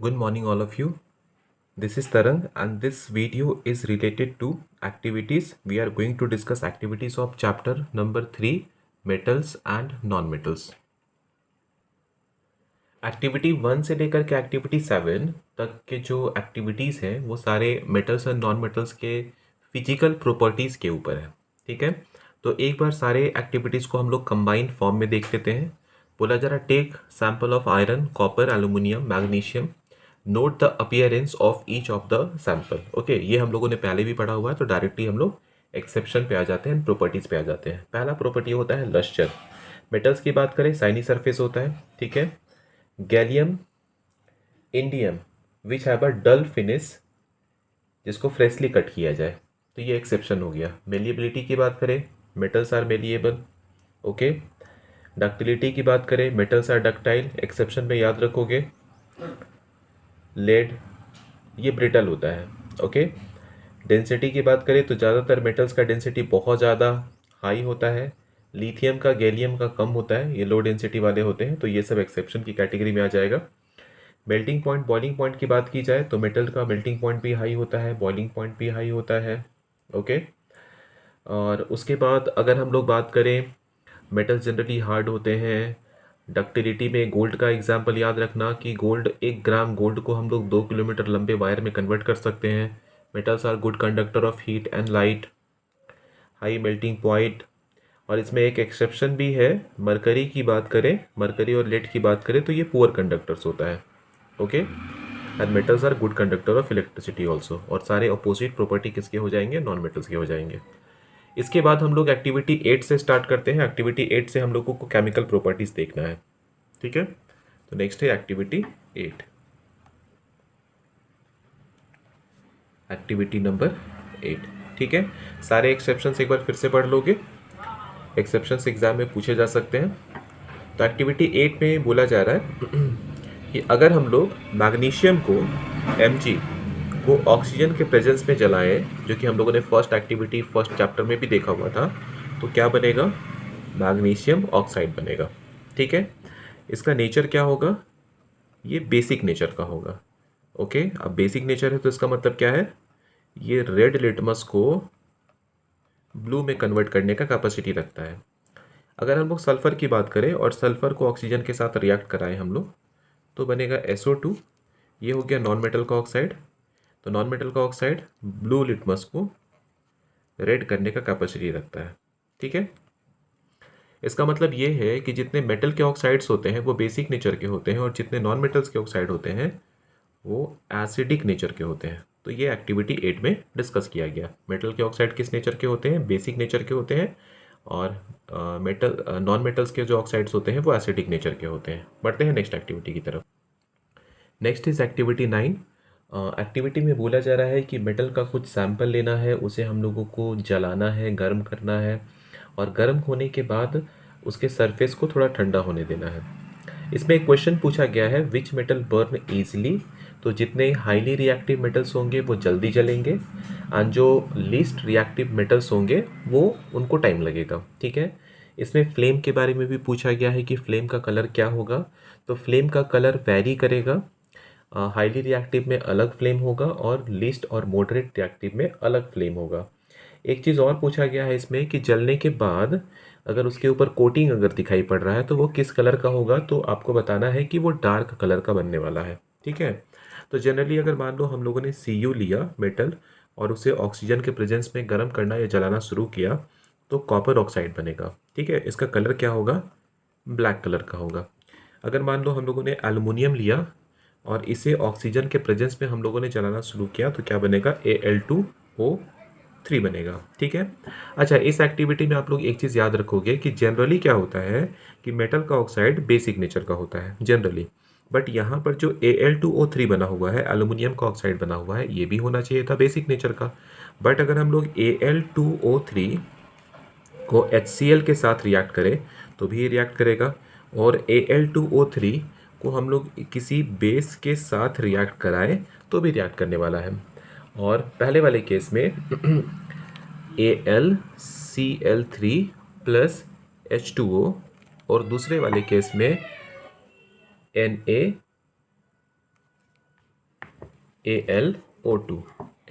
Good morning, all of you. This is Tarang, and this video is related to activities. We are going to discuss activities of chapter number 3, metals and non-metals. Activity 1 से लेकर के activity 7 तक के जो activities हैं वो सारे metals और नॉन मेटल्स के फिजिकल प्रॉपर्टीज़ के ऊपर है। ठीक है, तो एक बार सारे एक्टिविटीज़ को हम लोग कंबाइंड फॉर्म में देख लेते हैं। बोला जा रहा take sample of iron, copper, aluminium, magnesium, note the appearance of each of the sample. Okay, ये हम लोगों ने पहले भी पढ़ा हुआ है, तो डायरेक्टली हम लोग एक्सेप्शन पे आ जाते हैं, प्रॉपर्टीज़ पे आ जाते हैं। पहला प्रॉपर्टी होता है लस्टर। मेटल्स की बात करें, साइनी सरफेस होता है। ठीक है, gallium, indium which have a dull finish, जिसको फ्रेशली कट किया जाए, तो ये एक्सेप्शन हो गया। मेलिएबिलिटी की बात करें, metals are malleable. Okay, ductility की बात करें, मेटल्स आर डक्टाइल, एक्सेप्शन में याद रखोगे। लेड, ये ब्रिटल होता है। ओके, डेंसिटी की बात करें तो ज़्यादातर मेटल्स का डेंसिटी बहुत ज़्यादा हाई होता है। लिथियम का, गैलियम का कम होता है, ये लो डेंसिटी वाले होते हैं, तो ये सब एक्सेप्शन की कैटेगरी में आ जाएगा। मेल्टिंग पॉइंट, बॉइलिंग पॉइंट की बात की जाए तो मेटल का मेल्टिंग पॉइंट भी हाई होता है, बॉइलिंग पॉइंट भी हाई होता है। ओके, और उसके बाद अगर हम लोग बात करें, मेटल्स जनरली हार्ड होते हैं। डक्टिलिटी में गोल्ड का एग्जांपल याद रखना कि गोल्ड, 1 ग्राम गोल्ड को हम लोग 2 किलोमीटर लंबे वायर में कन्वर्ट कर सकते हैं। Metals are good conductor of heat and light, high melting point. और इसमें एक एक्सेप्शन भी है, मरकरी की बात करें, मरकरी और लेड की बात करें तो ये पुअर कंडक्टर्स होता है। Okay, and metals are good conductor of electricity also. और सारे अपोजिट प्रॉपर्टी किसके हो जाएंगे? नॉन मेटल्स के हो जाएंगे। इसके बाद हम लोग एक्टिविटी 8 से स्टार्ट करते हैं। एक्टिविटी 8 से हम लोगों को केमिकल प्रॉपर्टीज देखना है। ठीक है, तो नेक्स्ट है एक्टिविटी 8। Activity number 8। ठीक है, सारे एक्सेप्शंस एक बार फिर से पढ़ लोगे, एक्सेप्शंस एग्जाम में पूछे जा सकते हैं। तो एक्टिविटी 8 में बोला जा रहा है कि अगर हम लोग मैग्नीशियम को, Mg को ऑक्सीजन के प्रेजेंस में जलाएं, जो कि हम लोगों ने फर्स्ट एक्टिविटी फर्स्ट चैप्टर में भी देखा हुआ था, तो क्या बनेगा? मैग्नीशियम ऑक्साइड बनेगा। ठीक है, इसका नेचर क्या होगा? ये बेसिक नेचर का होगा। ओके, अब बेसिक नेचर है तो इसका मतलब क्या है? ये रेड लिटमस को ब्लू में कन्वर्ट करने का कैपेसिटी रखता है। अगर हम लोग सल्फर की बात करें और सल्फर को ऑक्सीजन के साथ रिएक्ट कराएं हम लोग, तो बनेगा SO2। ये हो गया नॉन मेटल का ऑक्साइड। तो नॉन मेटल का ऑक्साइड ब्लू लिटमस को रेड करने का कैपेसिटी रखता है। ठीक है, इसका मतलब ये है कि जितने मेटल के ऑक्साइड्स होते हैं वो बेसिक नेचर के होते हैं, और जितने नॉन मेटल्स के ऑक्साइड होते हैं वो एसिडिक नेचर के होते हैं। तो ये एक्टिविटी 8 में डिस्कस किया गया। मेटल के ऑक्साइड किस नेचर के होते हैं? बेसिक नेचर के होते हैं। और मेटल नॉन मेटल्स के जो ऑक्साइड्स होते हैं वो एसिडिक नेचर के होते हैं। बढ़ते हैं नेक्स्ट एक्टिविटी की तरफ। Next is activity 9। एक्टिविटी में बोला जा रहा है कि मेटल का कुछ सैंपल लेना है, उसे हम लोगों को जलाना है, गर्म करना है, और गर्म होने के बाद उसके सरफेस को थोड़ा ठंडा होने देना है। इसमें एक क्वेश्चन पूछा गया है, विच मेटल बर्न ईजिली। तो जितने हाईली रिएक्टिव मेटल्स होंगे वो जल्दी जलेंगे, और जो लीस्ट रिएक्टिव मेटल्स होंगे वो उनको टाइम लगेगा। ठीक है, इसमें फ्लेम के बारे में भी पूछा गया है कि फ्लेम का कलर क्या होगा। तो फ्लेम का कलर वेरी करेगा, हाईली रिएक्टिव में अलग फ्लेम होगा और लीस्ट और मॉडरेट रिएक्टिव में अलग फ्लेम होगा। एक चीज़ और पूछा गया है इसमें कि जलने के बाद अगर उसके ऊपर कोटिंग अगर दिखाई पड़ रहा है तो वो किस कलर का होगा, तो आपको बताना है कि वो डार्क कलर का बनने वाला है। ठीक है, तो जनरली अगर मान लो हम लोगों ने Cu लिया मेटल और उसे ऑक्सीजन के प्रेजेंस में गर्म करना या जलाना शुरू किया, तो कॉपर ऑक्साइड बनेगा। ठीक है, इसका कलर क्या होगा? ब्लैक कलर का होगा। अगर मान लो हम लोगों ने एल्युमिनियम लिया और इसे ऑक्सीजन के प्रेजेंस में हम लोगों ने जलाना शुरू किया, तो क्या बनेगा? Al2O3 बनेगा। ठीक है, अच्छा, इस एक्टिविटी में आप लोग एक चीज़ याद रखोगे कि जनरली क्या होता है कि मेटल का ऑक्साइड बेसिक नेचर का होता है जनरली, बट यहाँ पर जो Al2O3 बना हुआ है, एल्यूमिनियम का ऑक्साइड बना हुआ है, ये भी होना चाहिए था बेसिक नेचर का। बट अगर हम लोग Al2O3 को HCl के साथ रिएक्ट करें तो भी ये रिएक्ट करेगा, और Al2O3 को हम लोग किसी बेस के साथ रिएक्ट कराएं तो भी रिएक्ट करने वाला है। और पहले वाले केस में AlCl3 प्लस H2O, और दूसरे वाले केस में Na AlO2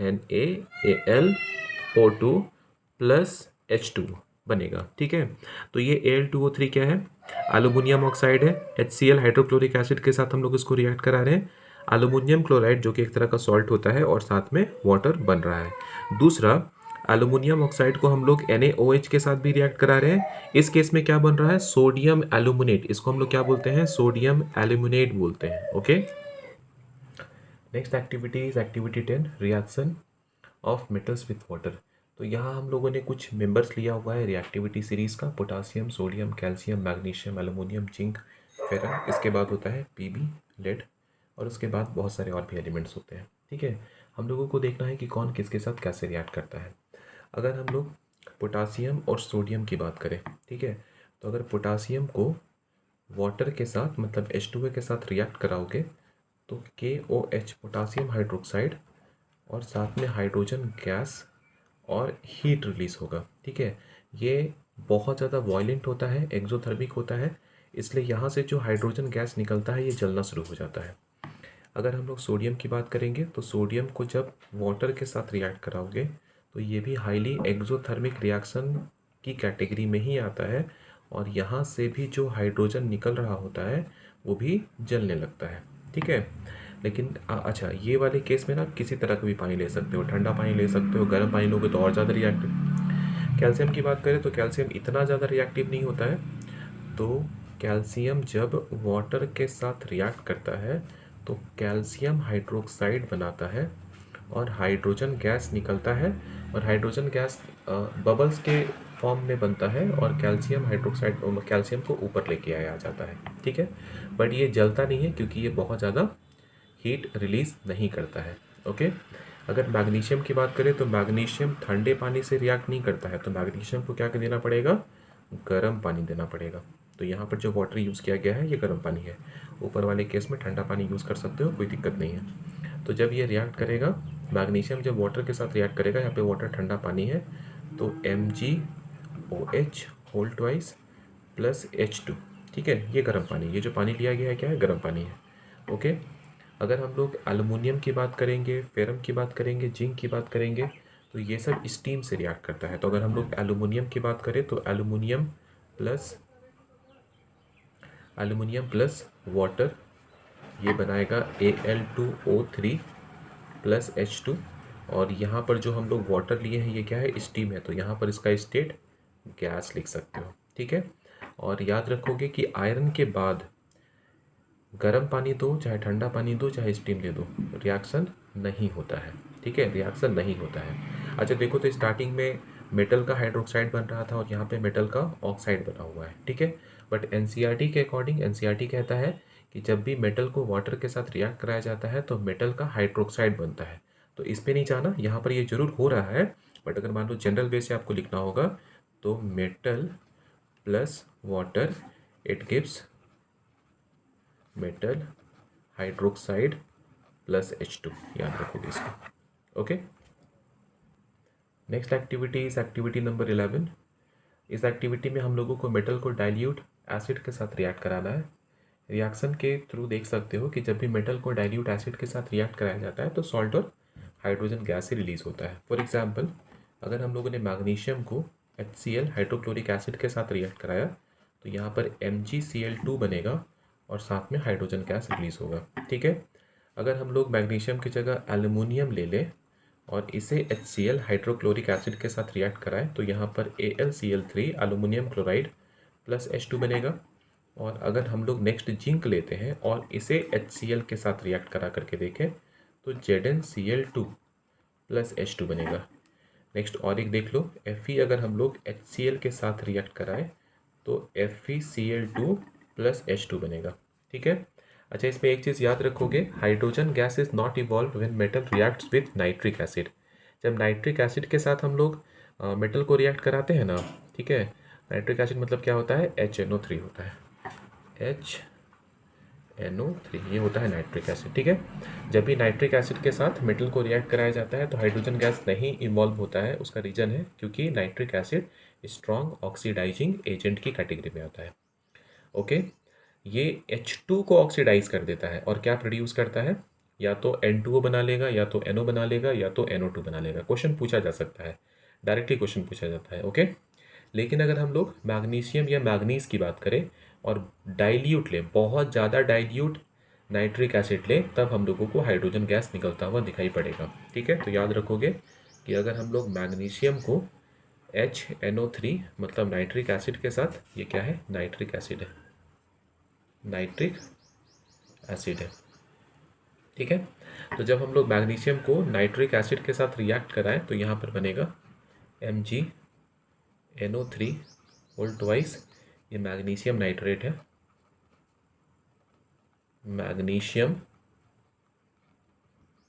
NaAlO2 plus H2 बनेगा। ठीक है, तो ये Al2O3 क्या है? एल्यूमिनियम ऑक्साइड है। HCl हाइड्रोक्लोरिक एसिड के साथ हम लोग इसको रिएक्ट करा रहे हैं। एल्यूमिनियम क्लोराइड जो कि एक तरह का सॉल्ट होता है और साथ में वाटर बन रहा है। दूसरा, एल्यूमिनियम ऑक्साइड को हम लोग NaOH के साथ भी रिएक्ट करा रहे हैं। इस केस में क्या बन रहा है? Sodium aluminate. इसको हम लोग क्या बोलते हैं? सोडियम एल्यूमिनेट बोलते हैं। Okay, next activity is activity 10, reaction of metals with water. तो यहाँ हम लोगों ने कुछ मेंबर्स लिया हुआ है रिएक्टिविटी सीरीज का, potassium, sodium, calcium, magnesium, aluminium, zinc, ferrum. इसके बाद होता है Pb, लेड, और उसके बाद बहुत सारे और भी एलिमेंट्स होते हैं। ठीक है, हम लोगों को देखना है कि कौन किसके साथ कैसे रिएक्ट करता है। अगर हम लोग पोटासियम और सोडियम की बात करें, ठीक है, तो अगर पोटासियम को वाटर के साथ मतलब H2O के साथ रिएक्ट कराओगे तो KOH पोटासियम हाइड्रोक्साइड और साथ में हाइड्रोजन गैस और हीट रिलीज होगा। ठीक है, ये बहुत ज़्यादा वॉयलेंट होता है, एक्सोथर्मिक होता है, इसलिए यहाँ से जो हाइड्रोजन गैस निकलता है ये जलना शुरू हो जाता है। अगर हम लोग सोडियम की बात करेंगे तो सोडियम को जब वाटर के साथ रिएक्ट कराओगे तो ये भी हाईली एक्सोथर्मिक रिएक्शन की कैटेगरी में ही आता है, और यहाँ से भी जो हाइड्रोजन निकल रहा होता है वो भी जलने लगता है। ठीक है, लेकिन अच्छा, ये वाले केस में ना किसी तरह का भी पानी ले सकते हो, ठंडा पानी ले सकते हो, गर्म पानी लोगे तो और ज़्यादा रिएक्टिव। कैल्शियम की बात करें तो कैल्शियम इतना ज़्यादा रिएक्टिव नहीं होता है। तो कैल्शियम जब वाटर के साथ रिएक्ट करता है तो कैल्शियम हाइड्रोक्साइड बनाता है और हाइड्रोजन गैस निकलता है, और हाइड्रोजन गैस बबल्स के फॉर्म में बनता है और कैल्शियम हाइड्रोक्साइड कैल्शियम को ऊपर लेके आया जाता है। ठीक है, बट ये जलता नहीं है क्योंकि ये बहुत ज़्यादा हीट रिलीज नहीं करता है। ओके, अगर मैग्नीशियम की बात करें तो मैग्नीशियम ठंडे पानी से रिएक्ट नहीं करता है, तो मैग्नीशियम को क्या देना पड़ेगा? गर्म पानी देना पड़ेगा। तो यहाँ पर जो वाटर यूज़ किया गया है ये गर्म पानी है। ऊपर वाले केस में ठंडा पानी यूज़ कर सकते हो, कोई दिक्कत नहीं है। तो जब ये रिएक्ट करेगा, मैग्नीशियम जब वाटर के साथ रिएक्ट करेगा, यहाँ पे वाटर ठंडा पानी है, तो MgOH whole twice plus H2। ठीक है, ये गर्म पानी, ये जो पानी लिया गया है क्या है? गर्म पानी है। ओके, अगर हम लोग एल्युमिनियम की बात करेंगे, फेरम की बात करेंगे, जिंक की बात करेंगे, तो ये सब स्टीम से रिएक्ट करता है। तो अगर हम लोग एल्युमिनियम की बात करें तो एल्युमिनियम प्लस वाटर, ये बनाएगा Al2O3 प्लस H2, और यहाँ पर जो हम लोग वाटर लिए हैं ये क्या है? स्टीम है, तो यहाँ पर इसका स्टेट गैस लिख सकते हो। ठीक है, और याद रखोगे कि आयरन के बाद गर्म पानी दो, चाहे ठंडा पानी दो, चाहे स्टीम ले दो, रिएक्शन नहीं होता है। ठीक है, रिएक्शन नहीं होता है। अच्छा देखो, तो स्टार्टिंग में मेटल का हाइड्रोक्साइड बन रहा था और यहाँ पे मेटल का ऑक्साइड बना हुआ है। ठीक है, बट एनसीईआरटी के अकॉर्डिंग एनसीईआरटी कहता है कि जब भी मेटल को वाटर के साथ रिएक्ट कराया जाता है तो मेटल का हाइड्रोक्साइड बनता है। तो इस पर नहीं जाना, यहाँ पर ये जरूर हो रहा है, बट अगर मान लो जनरल बेस से आपको लिखना होगा तो metal plus water it gives metal hydroxide plus H2, याद रखोगे इसको। Okay, next activity is activity number 11। इस एक्टिविटी में हम लोगों को मेटल को डाइल्यूट एसिड के साथ रिएक्ट कराना है। रिएक्शन के थ्रू देख सकते हो कि जब भी मेटल को डाइल्यूट एसिड के साथ रिएक्ट कराया जाता है तो सॉल्ट और हाइड्रोजन गैस से रिलीज होता है। फॉर एग्जाम्पल, अगर हम लोगों ने मैग्नीशियम को HCl हाइड्रोक्लोरिक एसिड के साथ रिएक्ट कराया तो यहाँ पर MgCl2 बनेगा और साथ में हाइड्रोजन गैस रिलीज होगा। ठीक है, अगर हम लोग मैग्नीशियम की जगह एल्युमिनियम ले लें और इसे HCl हाइड्रोक्लोरिक एसिड के साथ रिएक्ट कराएं तो यहाँ पर AlCl3 aluminium chloride plus H2 बनेगा। और अगर हम लोग नेक्स्ट जिंक लेते हैं और इसे HCl के साथ रिएक्ट करा करके देखें तो ZnCl2 प्लस H2 बनेगा। नेक्स्ट और एक देख लो, Fe अगर हम लोग HCl के साथ रिएक्ट कराएं तो FeCl2 प्लस H2 बनेगा। ठीक है, अच्छा इसमें एक चीज़ याद रखोगे, hydrogen gas is not evolve when metal reacts with nitric acid. जब नाइट्रिक एसिड के साथ हम लोग मेटल को रिएक्ट कराते हैं ना, ठीक है, नाइट्रिक एसिड मतलब क्या होता है? HNO3 होता है, HNO3 ये होता है नाइट्रिक एसिड। ठीक है, जब भी नाइट्रिक एसिड के साथ मेटल को रिएक्ट कराया जाता है तो हाइड्रोजन गैस नहीं इवॉल्व होता है। उसका रीज़न है क्योंकि nitric acid strong oxidising agent की कैटेगरी में आता है। ओके, ये H2 को ऑक्सीडाइज कर देता है और क्या प्रोड्यूस करता है? या तो N2O बना लेगा, या तो NO बना लेगा, या तो NO2 बना लेगा। क्वेश्चन पूछा जा सकता है, डायरेक्टली क्वेश्चन पूछा जाता है। ओके, लेकिन अगर हम लोग मैग्नीशियम या मैग्नीज की बात करें और डाइल्यूट लें, बहुत ज़्यादा डाइल्यूट नाइट्रिक एसिड लें, तब हम लोगों को हाइड्रोजन गैस निकलता हुआ दिखाई पड़ेगा। ठीक है, तो याद रखोगे कि अगर हम लोग मैग्नीशियम को HNO3 मतलब नाइट्रिक एसिड के साथ, ये क्या है, नाइट्रिक एसिड है, नाइट्रिक एसिड है। ठीक है, तो जब हम लोग मैग्नीशियम को नाइट्रिक एसिड के साथ रिएक्ट कराएं तो यहाँ पर बनेगा MgNO3 होल ट्वाइस, ये मैग्नीशियम नाइट्रेट है, मैग्नीशियम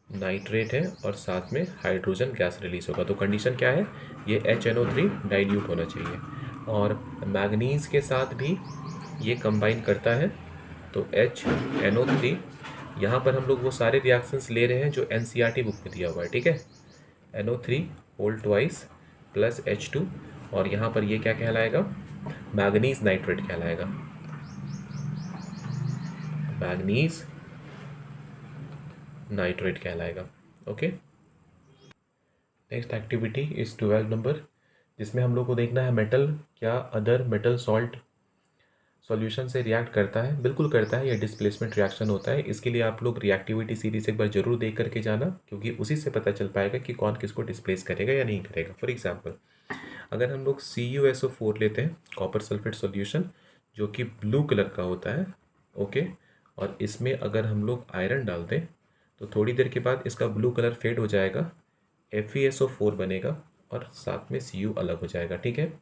नाइट्रेट है, और साथ में हाइड्रोजन गैस रिलीज होगा। तो कंडीशन क्या है, ये HNO3 डाइल्यूट होना चाहिए, और मैग्नीज के साथ भी ये कंबाइन करता है, तो HNO3, यहाँ पर हम लोग वो सारे रिएक्शंस ले रहे हैं जो NCERT बुक में दिया हुआ है। ठीक है, NO3 whole twice plus H2, और यहाँ पर ये क्या कहलाएगा, मैग्नीज नाइट्रेट कहलाएगा, मैग्नीज नाइट्रेट कहलाएगा। Okay, next activity is 12 number, जिसमें हम लोग को देखना है मेटल क्या अदर मेटल सॉल्ट सॉल्यूशन से रिएक्ट करता है। बिल्कुल करता है, यह डिस्प्लेसमेंट रिएक्शन होता है। इसके लिए आप लोग रिएक्टिविटी सीरीज एक बार जरूर देख करके जाना, क्योंकि उसी से पता चल पाएगा कि कौन किसको डिस्प्लेस करेगा या नहीं करेगा। फॉर एग्जाम्पल, अगर हम लोग CuSO4 लेते हैं, कॉपर सल्फेट सॉल्यूशन, जो कि ब्लू कलर का होता है, ओके, और इसमें अगर हम लोग आयरन डाल दें तो थोड़ी देर के बाद इसका ब्लू कलर फेड हो जाएगा, FeSO4 बनेगा, और साथ में Cu अलग हो जाएगा। ठीक है,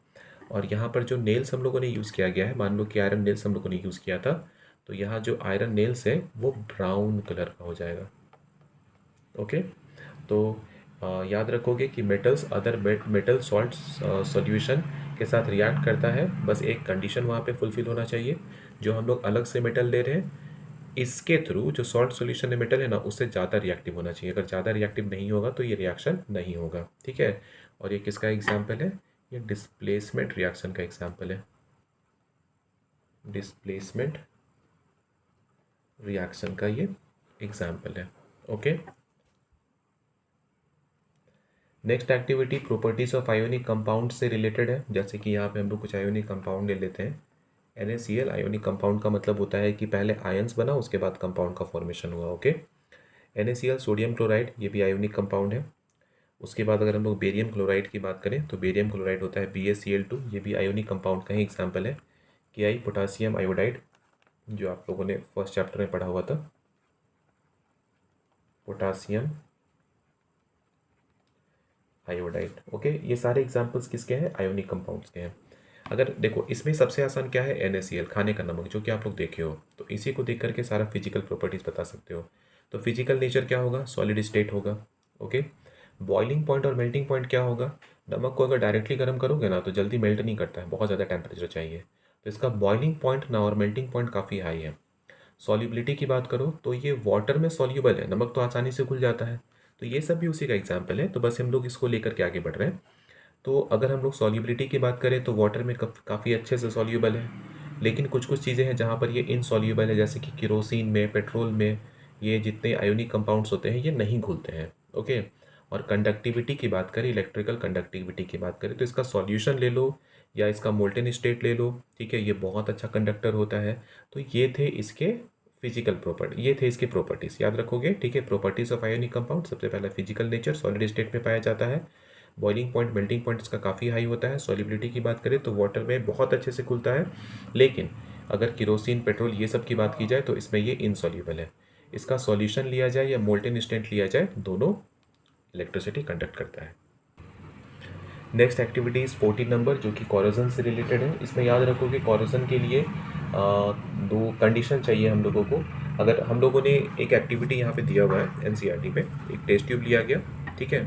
और यहाँ पर जो नेल्स हम लोगों ने यूज़ किया गया है, मान लो कि आयरन नेल्स हम लोगों ने यूज़ किया था, तो यहाँ जो आयरन नेल्स है वो ब्राउन कलर का हो जाएगा। ओके, तो याद रखोगे कि metals other metal salt solution के साथ रिएक्ट करता है, बस एक कंडीशन वहाँ पे फुलफिल होना चाहिए, जो हम लोग अलग से मेटल ले रहे हैं इसके थ्रू जो सॉल्ट सॉल्यूशन में मेटल है ना, उससे ज़्यादा रिएक्टिव होना चाहिए। अगर ज़्यादा रिएक्टिव नहीं होगा तो ये रिएक्शन नहीं होगा। ठीक है, और ये किसका एग्जाम्पल है, ये डिस्प्लेसमेंट रिएक्शन का एग्जाम्पल है, डिस्प्लेसमेंट रिएक्शन का ये एग्जाम्पल है। Okay, next activity properties of ionic compound से रिलेटेड है। जैसे कि यहाँ पे हम लोग कुछ आयोनिक कंपाउंड ले लेते हैं। NaCl आयोनिक कंपाउंड का मतलब होता है कि पहले आयंस बना, उसके बाद कंपाउंड का फॉर्मेशन हुआ। ओके, NaCl सोडियम क्लोराइड, ये भी आयोनिक कंपाउंड है। उसके बाद अगर हम लोग बेरियम क्लोराइड की बात करें तो बेरियम क्लोराइड होता है BaCl2, ये भी आयोनिक कंपाउंड का ही एग्जाम्पल है। Ki पोटासियम आयोडाइड, जो आप लोगों ने फर्स्ट चैप्टर में पढ़ा हुआ था, पोटासियम आयोडाइड। ओके, ये सारे एग्जाम्पल्स किसके हैं, आयोनिक कंपाउंड्स के हैं। अगर देखो इसमें सबसे आसान क्या है, NaCl, खाने का नमक, जो कि आप लोग देखे हो, तो इसी को देख करके सारा फिजिकल प्रॉपर्टीज बता सकते हो। तो फिजिकल नेचर क्या होगा, सॉलिड स्टेट होगा। ओके, बॉइलिंग पॉइंट और मेल्टिंग पॉइंट क्या होगा, नमक को अगर डायरेक्टली गर्म करोगे ना तो जल्दी मेल्ट नहीं करता है, बहुत ज़्यादा टेम्परेचर चाहिए, तो इसका बॉइलिंग पॉइंट ना और मेल्टिंग पॉइंट काफ़ी हाई है। सॉल्युबिलिटी की बात करो तो ये वाटर में सॉल्यूबल है, नमक तो आसानी से घुल जाता है, तो ये सब भी उसी का एग्जाम्पल है। तो बस हम लोग इसको लेकर के आगे बढ़ रहे हैं। तो अगर हम लोग सॉल्युबिलिटी की बात करें तो वाटर में काफ़ी अच्छे से सॉल्यूबल है, लेकिन कुछ कुछ चीज़ें हैं जहाँ पर ये इनसॉल्यूबल है, जैसे कि केरोसिन में, पेट्रोल में, ये जितने आयोनिक कंपाउंड्स होते हैं ये नहीं घुलते हैं। ओके, और कंडक्टिविटी की बात करें, इलेक्ट्रिकल कंडक्टिविटी की बात करें, तो इसका सॉल्यूशन ले लो या इसका मोल्टेन स्टेट ले लो, ठीक है, ये बहुत अच्छा कंडक्टर होता है। तो ये थे इसके फिजिकल प्रॉपर्टी, ये थे इसके प्रॉपर्टीज़, याद रखोगे। ठीक है, प्रॉपर्टीज़ ऑफ आयोनिक कंपाउंड, सबसे पहला फिजिकल नेचर, सॉलिड स्टेट में पाया जाता है, बॉइलिंग पॉइंट मेल्टिंग पॉइंट इसका काफ़ी हाई होता है। सॉल्युबिलिटी की बात करें तो वाटर में बहुत अच्छे से खुलता है, लेकिन अगर केरोसिन, पेट्रोल ये सब की बात की जाए तो इसमें ये इनसॉल्यूबल है। इसका सॉल्यूशन लिया जाए या मोल्टेन स्टेट लिया जाए, दोनों इलेक्ट्रिसिटी कंडक्ट करता है। नेक्स्ट एक्टिविटी इज 14 नंबर, जो कि कॉरोजन से रिलेटेड है। इसमें याद रखो कि कॉरोजन के लिए दो कंडीशन चाहिए हम लोगों को। अगर हम लोगों ने एक एक्टिविटी यहाँ पे दिया हुआ है NCERT में, एक टेस्ट ट्यूब लिया गया, ठीक है,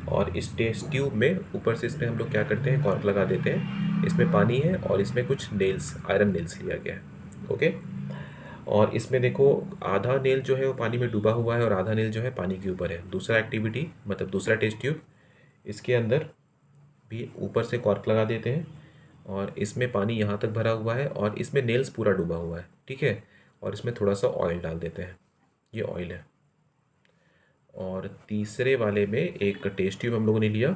और इस टेस्ट ट्यूब में ऊपर से इसमें हम लोग क्या करते हैं, कॉर्क लगा देते हैं, इसमें पानी है और इसमें कुछ नेल्स, आयरन नेल्स लिया गया है। ओके, और इसमें देखो आधा नेल जो है वो पानी में डूबा हुआ है और आधा नेल जो है पानी के ऊपर है। दूसरा एक्टिविटी मतलब दूसरा टेस्ट ट्यूब, इसके अंदर भी ऊपर से कॉर्क लगा देते हैं और इसमें पानी यहाँ तक भरा हुआ है और इसमें नेल्स पूरा डूबा हुआ है, ठीक है, और इसमें थोड़ा सा ऑयल डाल देते हैं, ये ऑयल है। और तीसरे वाले में एक टेस्ट ट्यूब हम लोगों ने लिया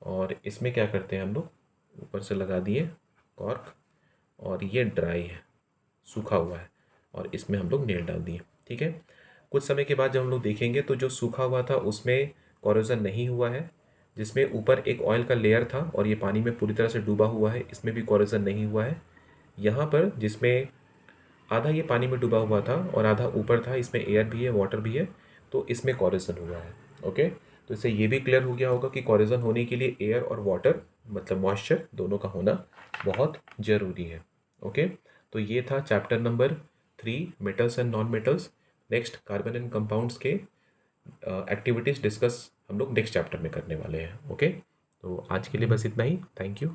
और इसमें क्या करते हैं हम लोग, ऊपर से लगा दिए कॉर्क, और ये ड्राई है, सूखा हुआ है, और इसमें हम लोग नेल डाल दिए। ठीक है, कुछ समय के बाद जब हम लोग देखेंगे तो जो सूखा हुआ था उसमें कॉरोजन नहीं हुआ है, जिसमें ऊपर एक ऑयल का लेयर था और ये पानी में पूरी तरह से डूबा हुआ है, इसमें भी कॉरोजन नहीं हुआ है। यहाँ पर जिसमें आधा ये पानी में डूबा हुआ था और आधा ऊपर था, इसमें एयर भी है, वाटर भी है, तो इसमें कॉरोजन हुआ है। ओके, तो इससे ये भी क्लियर हो गया होगा कि कॉरोजन होने के लिए एयर और वाटर मतलब मॉइस्चर दोनों का होना बहुत ज़रूरी है। ओके, तो ये था chapter number 3, metals and non metals. Next carbon and compounds के एक्टिविटीज़ डिस्कस हम लोग नेक्स्ट चैप्टर में करने वाले हैं। ओके, तो आज के लिए बस इतना ही। Thank you.